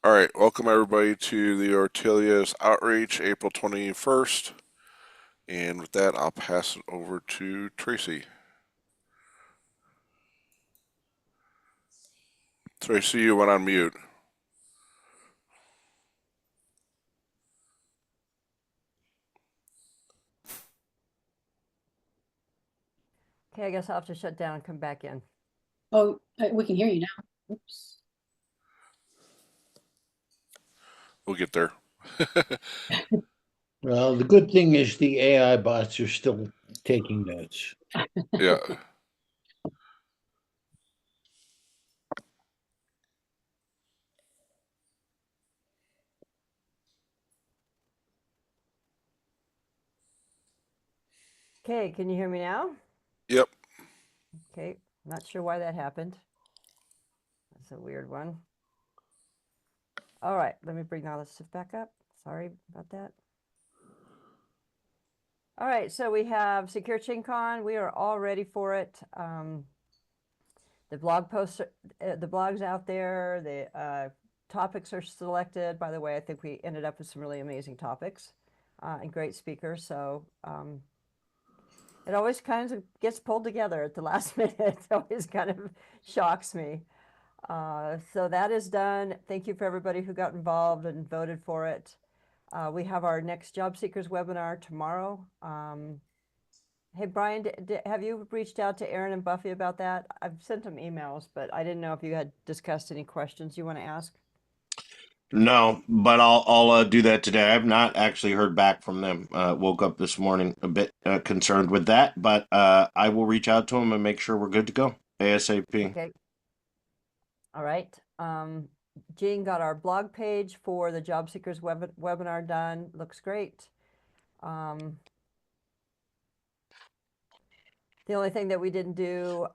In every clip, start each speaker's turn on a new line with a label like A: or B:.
A: All right, welcome everybody to the Ortelius Outreach, April 21st. And with that, I'll pass it over to Tracy. Tracy, you went on mute.
B: Okay, I guess I'll have to shut down and come back in.
C: Oh, we can hear you now. Oops.
A: We'll get there.
D: Well, the good thing is the AI bots are still taking notes.
A: Yeah.
B: Okay, can you hear me now?
A: Yep.
B: Okay, not sure why that happened. That's a weird one. All right, let me bring all this stuff back up. Sorry about that. All right, so we have SecureChainCon. We are all ready for it. The blog posts, the blog's out there. The topics are selected. By the way, I think we ended up with some really amazing topics and great speakers. So it always kind of gets pulled together at the last minute. It always kind of shocks me. So that is done. Thank you for everybody who got involved and voted for it. We have our next Job Seekers webinar tomorrow. Hey, Brian, have you reached out to Aaron and Buffy about that? I've sent them emails, but I didn't know if you had discussed any questions you want to ask.
E: No, but I'll do that today. I've not actually heard back from them. Woke up this morning a bit concerned with that, but I will reach out to them and make sure we're good to go ASAP.
B: Okay. All right. Jean got our blog page for the Job Seekers webinar done. Looks great. The only thing that we didn't do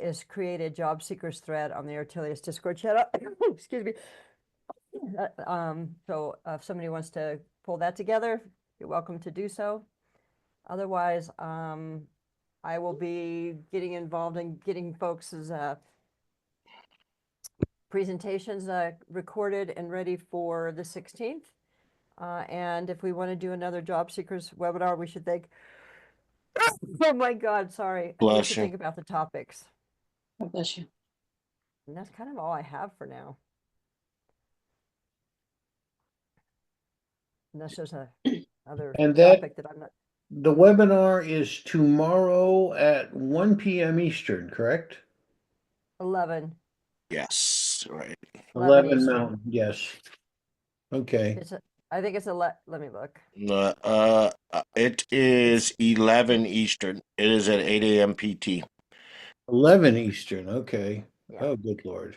B: is create a job seekers thread on the Ortelius Discord channel. Excuse me. So if somebody wants to pull that together, you're welcome to do so. Otherwise, I will be getting involved in getting folks' presentations recorded and ready for the 16th. And if we want to do another job seekers webinar, we should think, oh my God, sorry. We
E: Bless
B: should
E: you.
B: think about the topics.
C: God bless you.
B: And that's kind of all I have for now. Unless there's another
D: And
B: topic that I'm not.
D: the webinar is tomorrow at 1 p.m. Eastern, correct?
B: 11.
E: Yes, right.
D: 11
B: Eastern.
D: Mountain, yes. Okay.
B: I think it's let me look.
E: It is 11 Eastern. It is at 8 a.m. PT.
D: 11 Eastern, okay.
B: Yeah.
D: Oh, good Lord.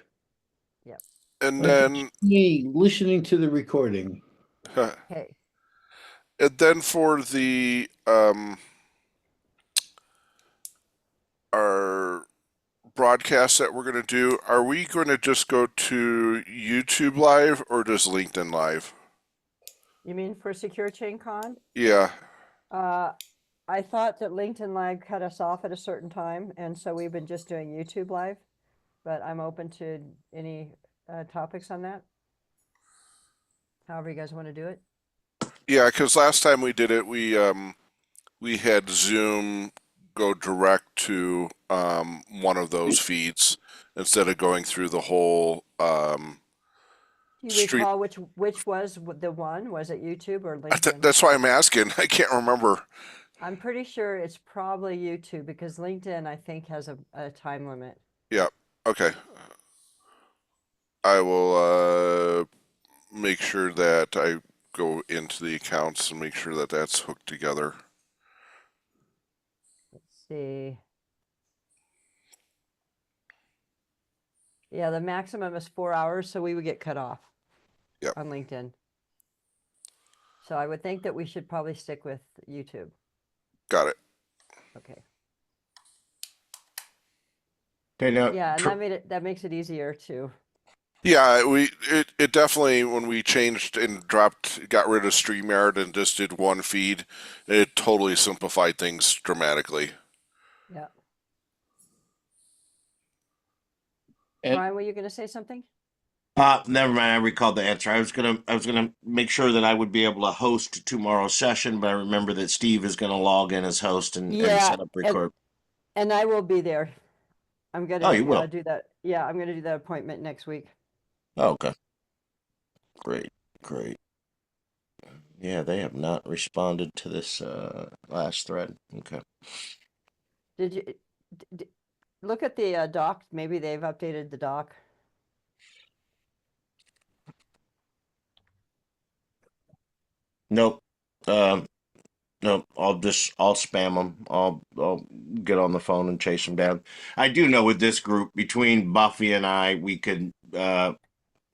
B: Yeah.
A: And
D: That's
A: then,
D: me listening to the recording.
B: Okay.
A: and then for the our broadcast that we're going to do, are we going to just go to YouTube Live or just LinkedIn Live?
B: You mean for SecureChainCon?
A: Yeah.
B: I thought that LinkedIn Live cut us off at a certain time, and so we've been just doing YouTube Live. But I'm open to any topics on that. However you guys want to do it.
A: Yeah, because last time we did it, we had Zoom go direct to one of those feeds instead of going through the whole
B: Do you
A: stream.
B: recall which was the one? Was it YouTube or LinkedIn?
A: That's why I'm asking. I can't remember.
B: I'm pretty sure it's probably YouTube because LinkedIn, I think, has a time limit.
A: Yeah. Okay. I will make sure that I go into the accounts and make sure that that's hooked together.
B: Let's see. Yeah, the maximum is 4 hours, so we would get cut off on LinkedIn. So I would think that we should probably stick with YouTube.
A: Got it.
B: Okay.
E: Okay, now,
B: Yeah, and that makes it easier too.
A: Yeah, it definitely, when we changed and got rid of StreamYard and just did one feed, it totally simplified things dramatically.
B: Yeah.
D: And
B: Brian, were you going to say something?
E: Never mind. I recalled the answer. I was gonna make sure that I would be able to host tomorrow's session, but I remember that Steve is gonna log in as host and
B: Yeah,
E: set up record.
B: and I will be there. I'm
E: Oh, you
B: gonna
E: will.
B: do that. Yeah, I'm gonna do that appointment next week.
E: Oh, okay. Great. Great. Yeah, they have not responded to this last thread. Okay.
B: Did you look at the doc? Maybe they've updated the doc.
E: Nope. Um, nope. I'll spam them. I'll get on the phone and chase them down. I do know with this group between Buffy and I, we could
B: No,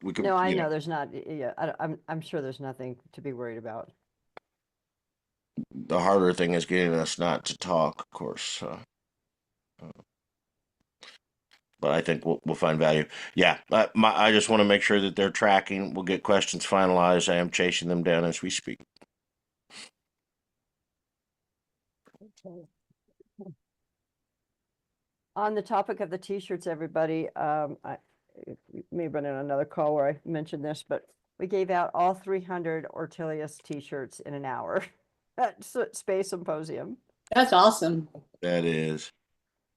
B: I
E: you know
B: know there's not. Yeah, I'm sure there's nothing to be worried about.
E: the harder thing is getting us not to talk, of course. But I think we'll find value. Yeah, I just want to make sure that they're tracking. We'll get questions finalized. I am chasing them down as we speak.
B: On the topic of the t-shirts, everybody, I may run in another call where I mentioned this, but we gave out all 300 Ortelius t-shirts in an hour at Space Symposium.
C: That's awesome.
E: That is.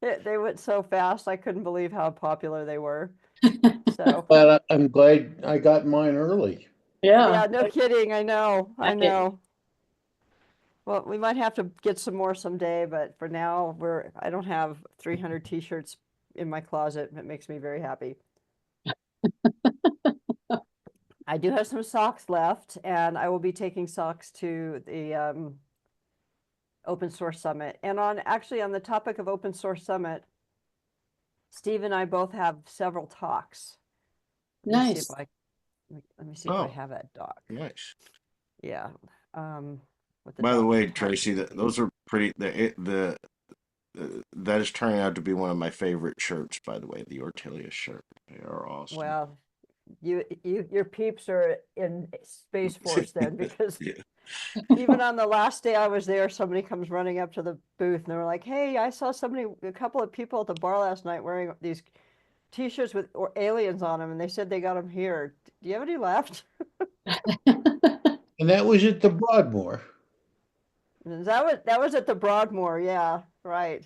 B: They went so fast, I couldn't believe how popular they were. So,
D: But I'm glad I got mine early.
B: yeah,
C: Yeah.
B: no kidding. I know. I
C: Like it.
B: know. Well, we might have to get some more someday, but for now, I don't have 300 t-shirts in my closet. It makes me very happy. I do have some socks left, and I will be taking socks to the Open Source Summit. And actually on the topic of Open Source Summit, Steve and I both have several talks. Let me see
C: Nice.
B: if let me see if I
E: Oh,
B: have that doc.
E: nice.
B: Yeah. What the
E: By the
B: doc
E: way,
B: is
E: Tracy, those are pretty. That is turning out to be one of my favorite shirts. By the way, the Ortelius shirt. They are awesome.
B: Well, your peeps are in Space Force then, because
E: Yeah.
B: even on the last day I was there, somebody comes running up to the booth and they were like, "Hey, I saw a couple of people at the bar last night wearing these T-shirts with aliens on them, and they said they got them here. Do you have any left?"
D: And that was at the Broadmoor.
B: And that was at the Broadmoor, yeah, right.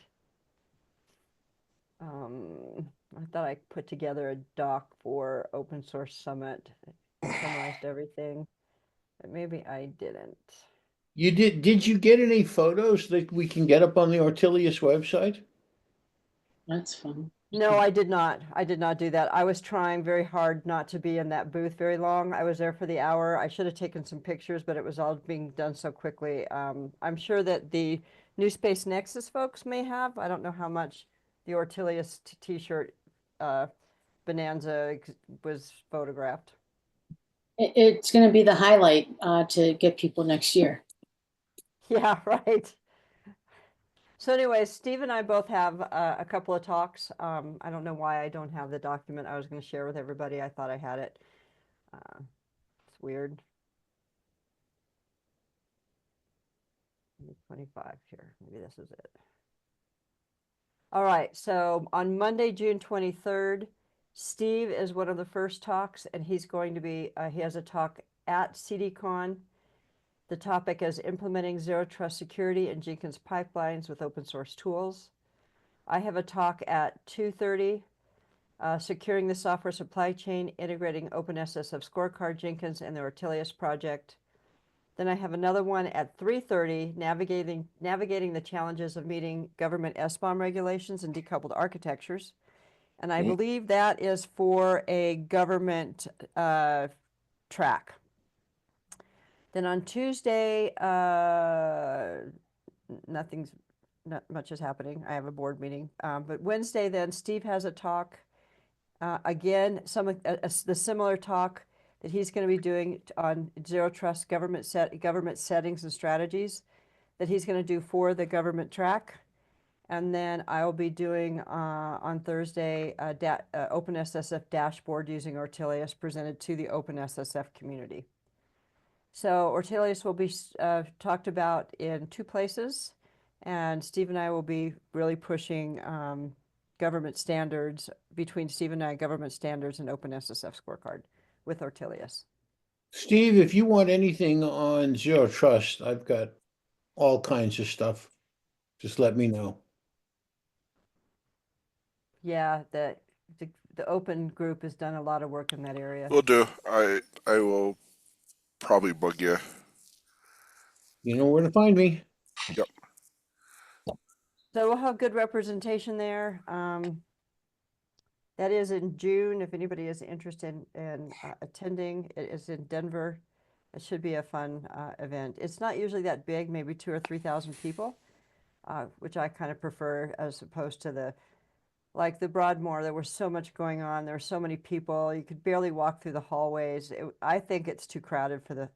B: I thought I put together a doc for Open Source Summit, summarized everything, but maybe I didn't.
D: Did you get any photos that we can get up on the Ortelius website?
C: That's fun.
B: No, I did not. I did not do that. I was trying very hard not to be in that booth very long. I was there for the hour. I should have taken some pictures, but it was all being done so quickly. I'm sure that the New Space Nexus folks may have. I don't know how much the Ortelius t-shirt bonanza was photographed.
C: It's going to be the highlight to get people next year.
B: Yeah, right. So anyways, Steve and I both have a couple of talks. I don't know why I don't have the document I was going to share with everybody. I thought I had it. It's weird. 25 here. Maybe this is it. All right. So on Monday, June 23rd, Steve is one of the first talks, and he's going to be, he has a talk at CDCon. The topic is implementing zero trust security in Jenkins pipelines with open source tools. I have a talk at 2:30, securing the software supply chain, integrating OpenSSF scorecard Jenkins and the Ortelius project. Then I have another one at 3:30, navigating the challenges of meeting government SBOM regulations and decoupled architectures. And I believe that is for a government track. Then on Tuesday, not much is happening. I have a board meeting. But Wednesday, then Steve has a talk. Again, the similar talk that he's going to be doing on zero trust government settings and strategies that he's going to do for the government track. And then I'll be doing on Thursday OpenSSF dashboard using Ortelius presented to the OpenSSF community. So Ortelius will be talked about in two places, and Steve and I will be really pushing government standards, between Steve and I, government standards and OpenSSF scorecard with Ortelius.
D: Steve, if you want anything on Zero Trust, I've got all kinds of stuff. Just let me know.
B: Yeah, the open group has done a lot of work in that area.
A: Will do. I will probably bug you.
D: You know where to find me.
A: Yep.
B: So we'll have good representation there. That is in June. If anybody is interested in attending, it is in Denver. It should be a fun event. It's not usually that big, maybe 2,000 or 3,000 people, which I kind of prefer as opposed to the Broadmoor. There was so much going on. There were so many people. You could barely walk through the hallways. I think it's too crowded for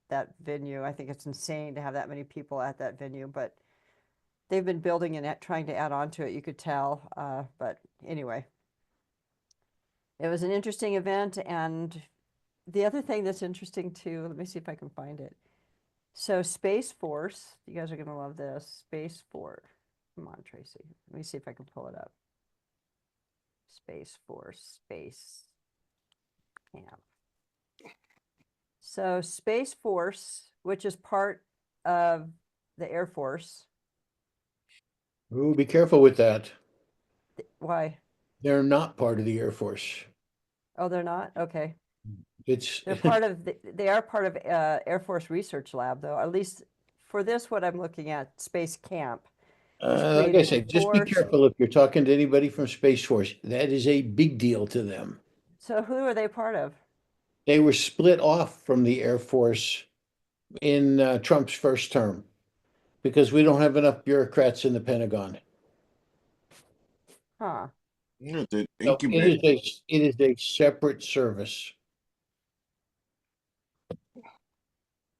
B: that venue. I think it's insane to have that many people at that venue, but they've been building and trying to add on to it. You could tell. But anyway, it was an interesting event. And the other thing that's interesting too, let me see if I can find it. So Space Force, you guys are going to love this. Space Force. Come on, Tracy. Let me see if I can pull it up. Space Force, Space Camp. So Space Force, which is part of the Air Force.
D: Ooh, be careful with that.
B: Why?
D: They're not part of the Air Force.
B: Oh, they're not? Okay.
D: It's
B: They're part of they are part of Air Force Research Lab, though. At least for this, what I'm looking at, Space Camp.
D: like I said, just be careful if you're talking to anybody from Space Force. That is a big deal to them.
B: So who are they part of?
D: They were split off from the Air Force in Trump's first term because we don't have enough bureaucrats in the Pentagon.
B: Huh.
E: Yeah, the
D: So
E: incubator.
D: it is a separate service.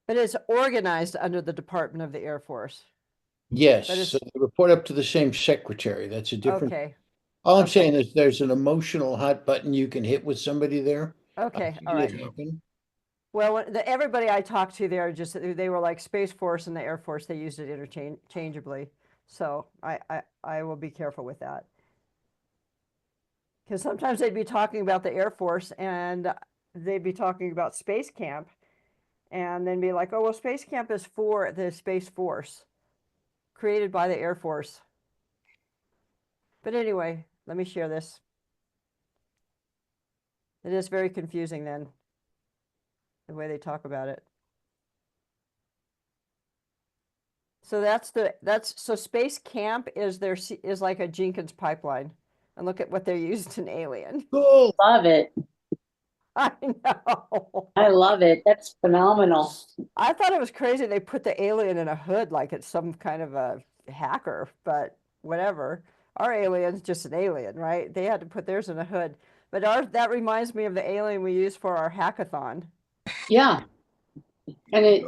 B: But it's organized under the Department of the Air Force.
D: Yes,
B: But it's
D: so they report up to the same secretary. That's a different.
B: okay.
D: All I'm
B: Okay.
D: saying is there's an emotional hot button you can hit with somebody there.
B: Okay.
D: I've
B: All
D: seen it
B: right.
D: happen.
B: Well, everybody I talked to there just they were like Space Force and the Air Force. They used it interchangeably. So I will be careful with that. Because sometimes they'd be talking about the Air Force and they'd be talking about Space Camp and then be like, oh, well, Space Camp is for the Space Force created by the Air Force. But anyway, let me share this. It is very confusing then, the way they talk about it. So so Space Camp is like a Jenkins pipeline. And look at what they used in Alien.
D: Cool.
C: Love it.
B: I know.
C: I love it. That's phenomenal.
B: I thought it was crazy they put the alien in a hood like it's some kind of a hacker, but whatever. Our alien's just an alien, right? They had to put theirs in a hood. But that reminds me of the alien we used for our hackathon.
C: Yeah. And it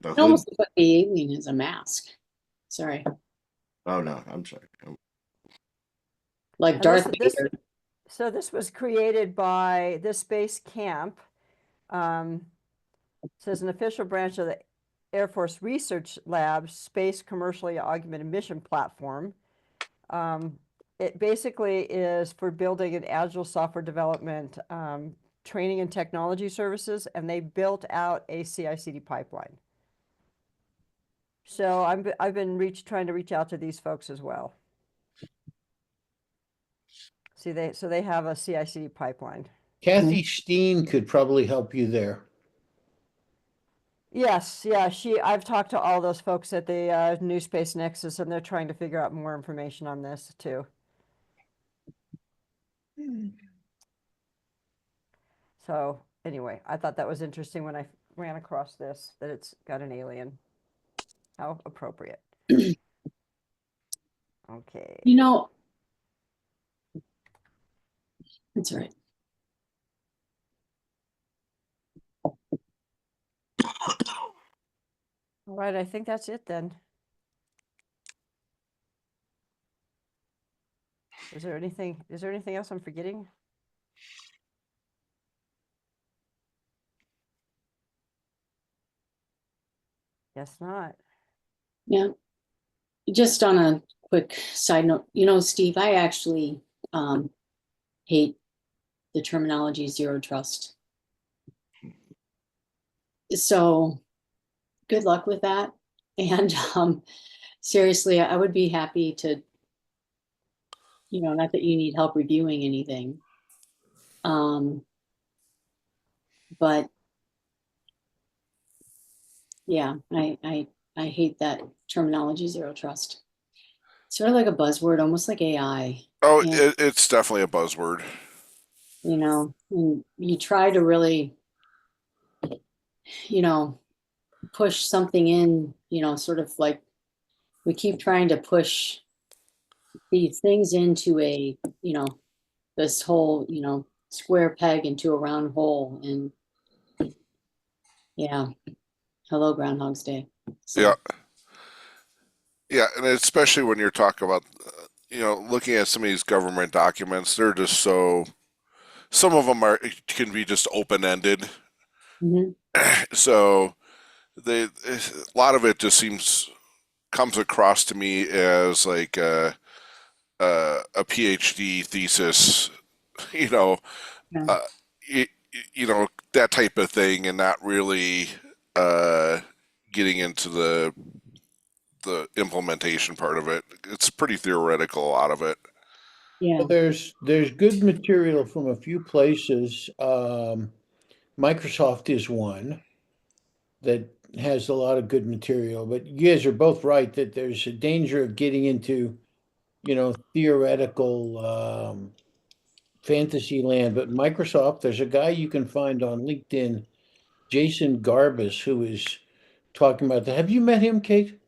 E: The hood.
C: almost looks like the alien is a mask. Sorry.
E: Oh no, I'm sorry.
C: Like
B: And
C: Darth Vader.
B: So this was created by this Space Camp. Says an official branch of the Air Force Research Lab Space Commercially Augmented Mission Platform. It basically is for building an agile software development, training and technology services, and they built out a CI/CD pipeline. So I've been trying to reach out to these folks as well. See, they have a CI/CD pipeline.
D: Kathy Steen could probably help you there.
B: Yes, yeah, I've talked to all those folks at the New Space Nexus, and they're trying to figure out more information on this too. So anyway, I thought that was interesting when I ran across this, that it's got an alien. How appropriate. Okay.
C: You know, that's right.
B: All right, I think that's it then. Is there anything else I'm forgetting? Guess not.
C: Yeah. Just on a quick side note, Steve, I actually hate the terminology zero trust. So good luck with that. And seriously, I would be happy to, not that you need help reviewing anything. But yeah, I hate that terminology zero trust. Sort of like a buzzword, almost like AI.
A: Oh,
C: And,
A: it's definitely a buzzword.
C: and you try to really, push something in, sort of like we keep trying to push these things into a, this whole, square peg into a round hole. And yeah, hello, Groundhog's Day. So,
A: Yeah. Yeah, and especially when you're talking about, looking at some of these government documents, they're just so. Some of them can be just open ended,
C: mhm,
A: so a lot of it just comes across to me as like a PhD thesis, you know,
C: yeah,
A: uh, y- that type of thing, and not really uh, getting into the implementation part of it. It's pretty theoretical, a lot of it.
C: yeah,
D: Well, there's good material from a few places. Microsoft is one that has a lot of good material, but you guys are both right that there's a danger of getting into, theoretical fantasy land. But Microsoft, there's a guy you can find on LinkedIn, Jason Garbus, who is talking about that. Have you met him, Kate?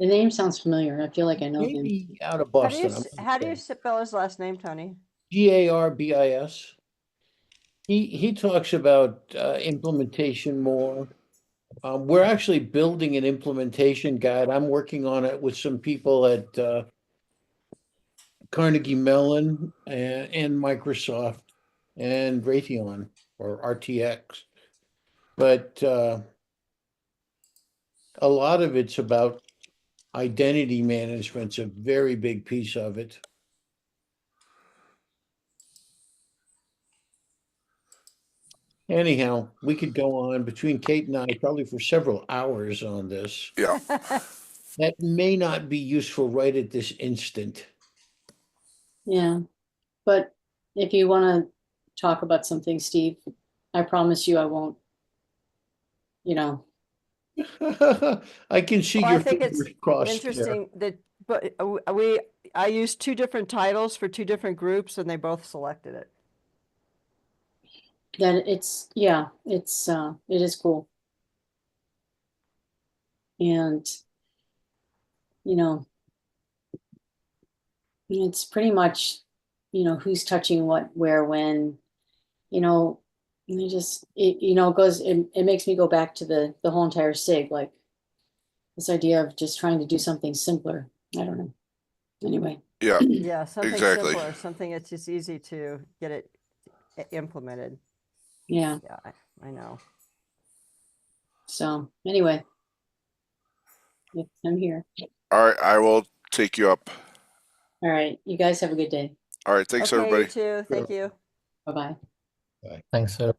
C: the name sounds familiar. I feel like I know him.
D: Maybe out of
B: How do you
D: Boston. I'm not
B: how do you
D: sure.
B: spell his last name, Tony?
D: Garbis. He talks about implementation more. We're actually building an implementation guide. I'm working on it with some people at Carnegie Mellon and Microsoft and Raytheon or RTX. But a lot of it's about identity management's a very big piece of it. Anyhow, we could go on between Kate and I probably for several hours on this.
A: Yeah.
D: That may not be useful right at this instant.
C: Yeah, but if you want to talk about something, Steve, I promise you I won't, you know,
D: I can see
B: Well,
D: your
B: I think it's
D: fingers crossed there.
B: interesting that, but I used two different titles for two different groups and they both selected it.
C: that it's, yeah, it is cool. And, you know, it's pretty much, who's touching what, where, when, you know, and it makes me go back to the whole entire SIG, like this idea of just trying to do something simpler. I don't know. Anyway,
A: Yeah.
B: Yeah, something
A: Exactly.
B: simpler, something that's just easy to get it implemented.
C: yeah.
B: Yeah, I know.
C: So anyway, I'm here.
A: All right, I will take you up.
C: All right. You guys have a good day.
A: All right, thanks
B: Okay, you
A: everybody.
B: too. Thank you.
C: Bye-bye.
D: Bye.
F: Thanks, sir.